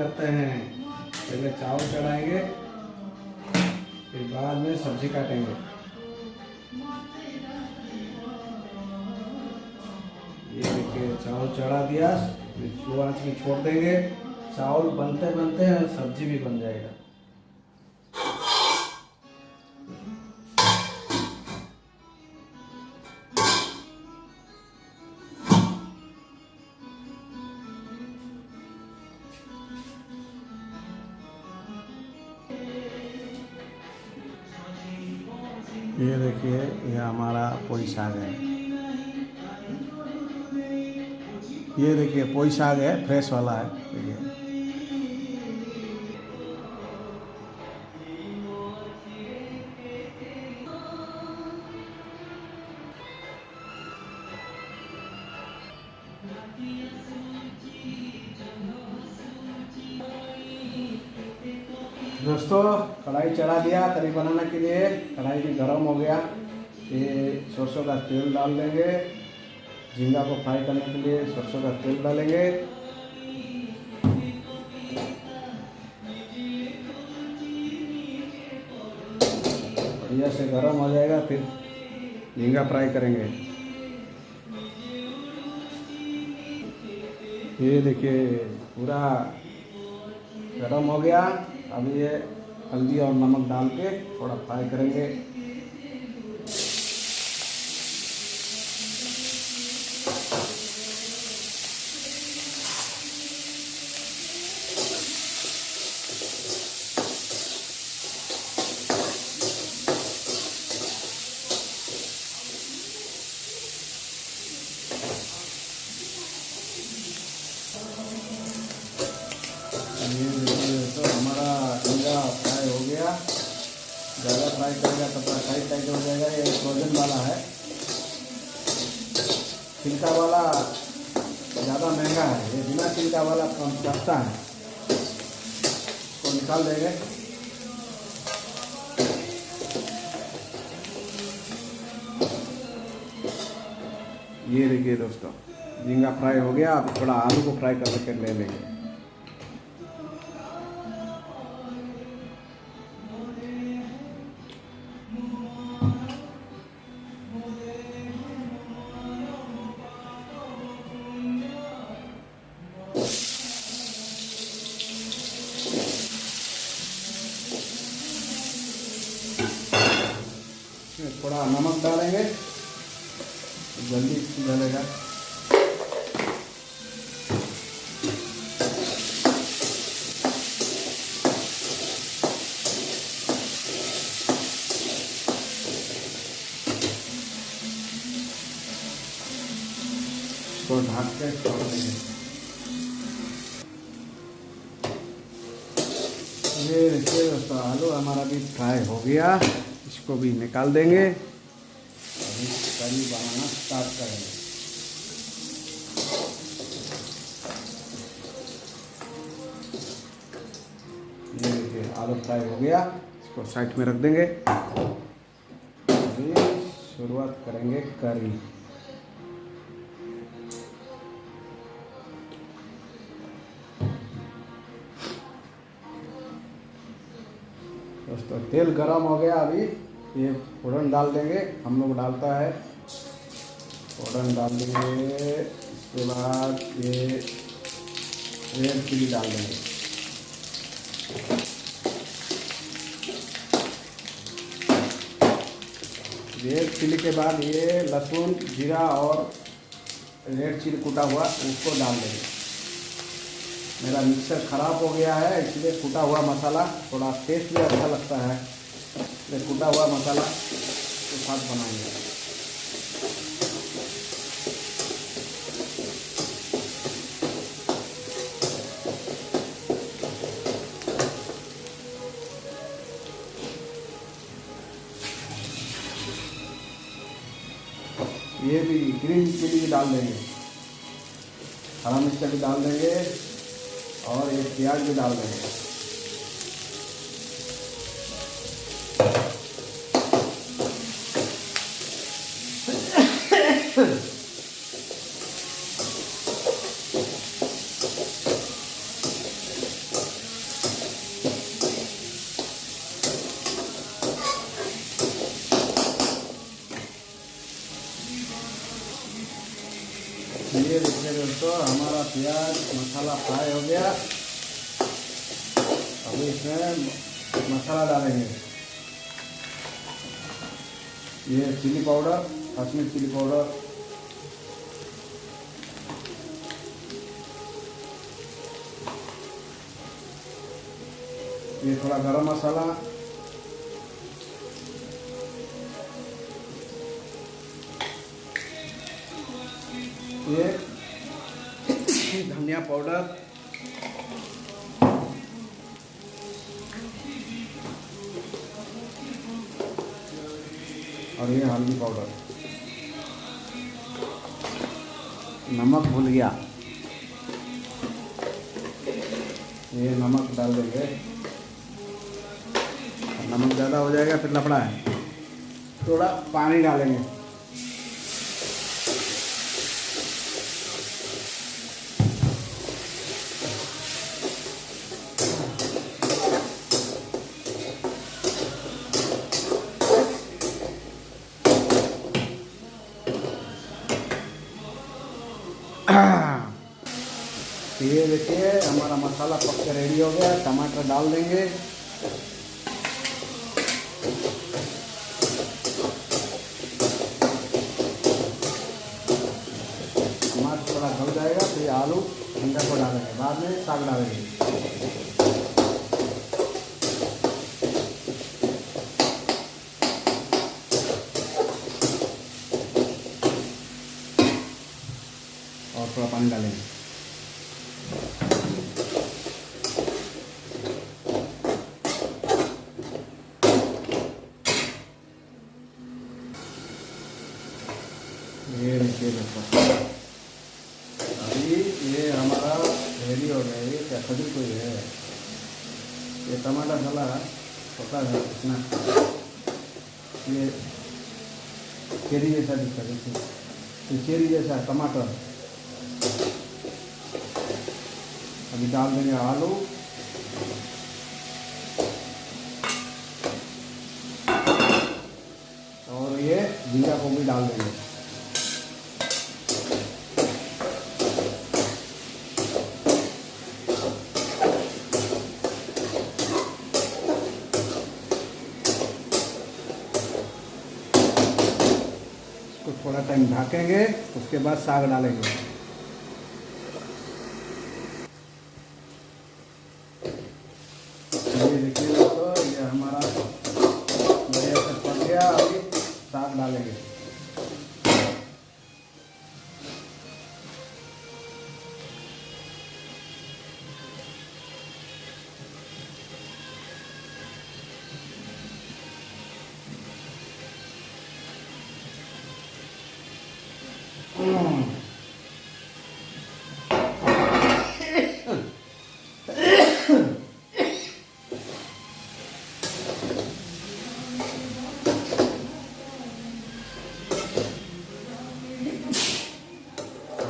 करते हैं। पहले चावल चढ़ाएंगे, फिर बाद में सब्जी काटेंगे। ये देखिए चावल चढ़ा दिया, फिर स्लो आंच में छोड़ देंगे। चावल बनते बनते सब्जी भी बन जाएगा। ये देखिए ये हमारा पोई साग है। ये देखिए पोई साग है, फ्रेश वाला है। देखिए दोस्तों, कढ़ाई चढ़ा दिया करी बनाने के लिए। कढ़ाई भी गर्म हो गया। ये सरसों का तेल डाल देंगे। झींगा को फ्राई करने के लिए सरसों का तेल डालेंगे। बढ़िया से गर्म हो जाएगा, फिर झींगा फ्राई करेंगे। ये देखिए पूरा गर्म हो गया। अब ये हल्दी और नमक डाल के थोड़ा फ्राई करेंगे। ये देखिए तो हमारा झींगा फ्राई हो गया। ज़्यादा फ्राई करेगा तो टाइट टाइट हो जाएगा। ये फ्रोजन वाला है, छिलका वाला ज़्यादा महंगा है। ये बिना छिलका वाला कम सस्ता है। इसको निकाल देंगे। ये देखिए दोस्तों, झींगा फ्राई हो गया। अब थोड़ा आलू को फ्राई करके ले लेंगे। थोड़ा नमक डालेंगे, जल्दी गलेगा। इसको ढक के छोड़ देंगे। ये देखिए दोस्तों, आलू हमारा भी फ्राई हो गया। इसको भी निकाल देंगे। अभी करी बनाना स्टार्ट करेंगे। ये देखिए आलू फ्राई हो गया। इसको साइड में रख देंगे। अभी शुरुआत करेंगे करी। दोस्तों तेल गरम हो गया। अभी ये फोड़न डाल देंगे। हम लोग डालता है, फोड़न डाल देंगे। इसके बाद ये रेड चिली डाल देंगे। रेड चिली के बाद ये लहसुन, जीरा और रेड चिली कूटा हुआ उसको डाल देंगे। मेरा मिक्सर ख़राब हो गया है, इसलिए कूटा हुआ मसाला थोड़ा टेस्ट भी अच्छा लगता है। इसलिए कूटा हुआ मसाला के साथ बनाएंगे। ये भी ग्रीन चिली भी डाल देंगे, हरा मिर्चा भी डाल देंगे और ये प्याज भी डाल देंगे। ये देखिए दोस्तों, हमारा प्याज मसाला फ्राई हो गया। अभी इसमें मसाला डालेंगे। ये chilli powder, Kashmir chilli powder, ये थोड़ा गरम मसाला, ये धनिया पाउडर, और ये हल्दी पाउडर। नमक भूल गया, ये नमक डाल देंगे। नमक ज़्यादा हो जाएगा फिर लफड़ा है। थोड़ा पानी डालेंगे। ये देखिए हमारा मसाला पक के रेडी हो गया। टमाटर डाल देंगे। टमाटर थोड़ा गल जाएगा फिर आलू अंडा को डालेंगे, बाद में साग डालेंगे। और थोड़ा पानी डालेंगे। ये देखिए दोस्तों, अभी ये हमारा रेडी हो गया। ये क्या खजूर कोई है? ये टमाटर डाला पता है कितना, ये चेरी जैसा दिखता है। ये चेरी जैसा टमाटर। अभी डाल देंगे आलू, और ये जीरा को भी डाल देंगे। तो थोड़ा टाइम ढकेंगे, उसके बाद साग डालेंगे। ये देखिए दोस्तों, ये हमारा बढ़िया से पक गया। अभी साग डालेंगे।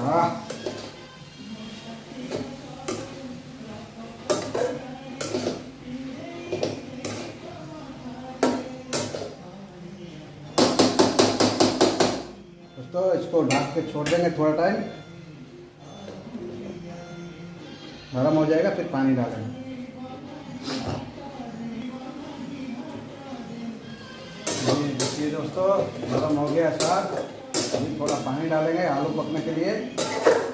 हाँ, दोस्तों इसको ढक के छोड़ देंगे थोड़ा टाइम। नरम हो जाएगा फिर पानी डालेंगे। ये देखिए दोस्तों, नरम हो गया साग। अभी थोड़ा पानी डालेंगे आलू पकने के लिए।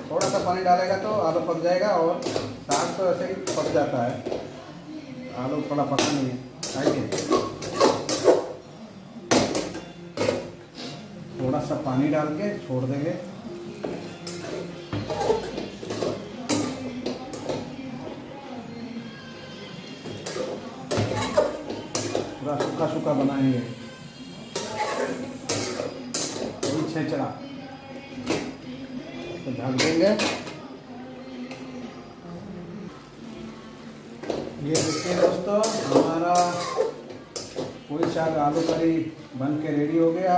थोड़ा सा पानी डालेगा तो आलू पक जाएगा, और साग तो ऐसे ही पक जाता है। आलू थोड़ा पका नहीं है, आइए। थोड़ा सा पानी डाल के छोड़ देंगे। पूरा सूखा सूखा बनाएंगे, वही छेचड़ा। तो ढक देंगे। ये देखिए दोस्तों, हमारा पूरी साग आलू करी बन के रेडी हो गया।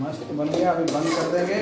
मस्त बन गया। अभी बंद कर देंगे।